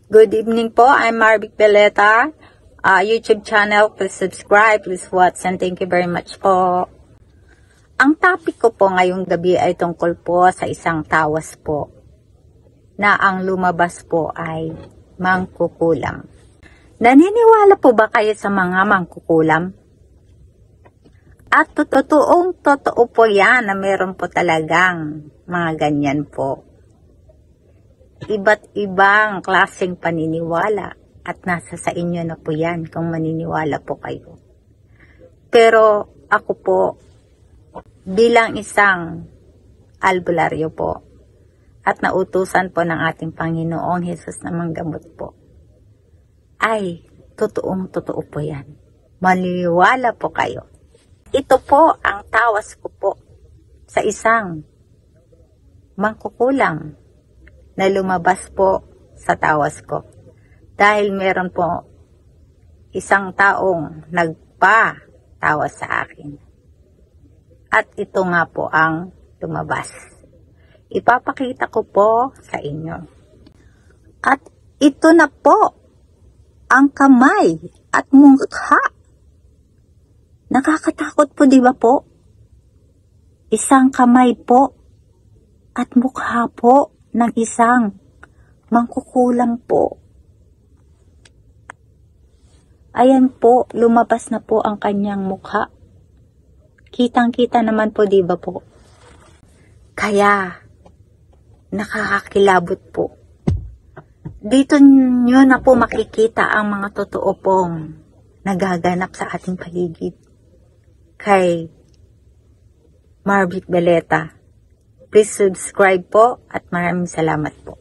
Good evening po, I'm Marvic Beleta. YouTube channel, please subscribe, please watch, and thank you very much po. Ang topic ko po ngayong gabi ay tungkol po sa isang tawas po na ang lumabas po ay mangkukulam. Naniniwala po ba kayo sa mga mangkukulam? At totoo po yan na meron po talagang mga ganyan po. Iba't ibang klaseng paniniwala at nasa sa inyo na po yan kung maniniwala po kayo. Pero ako po, bilang isang albularyo po at nautusan po ng ating Panginoong Hesus na manggamot po, ay totoo po yan. Maniniwala po kayo. Ito po ang tawas ko po sa isang mangkukulam na lumabas po sa tawas ko. Dahil meron po isang taong nagpa-tawas sa akin. At ito nga po ang lumabas. Ipapakita ko po sa inyo. At ito na po ang kamay at mukha. Nakakatakot po, di ba po? Isang kamay po at mukha po ng isang mangkukulam po. Ayan po, lumabas na po ang kanyang mukha. Kitang-kita naman po, di ba po? Kaya, nakakakilabot po. Dito nyo na po makikita ang mga totoo pong nagaganap sa ating paligid. Kay Marvic Beleta. Please subscribe po at maraming salamat po.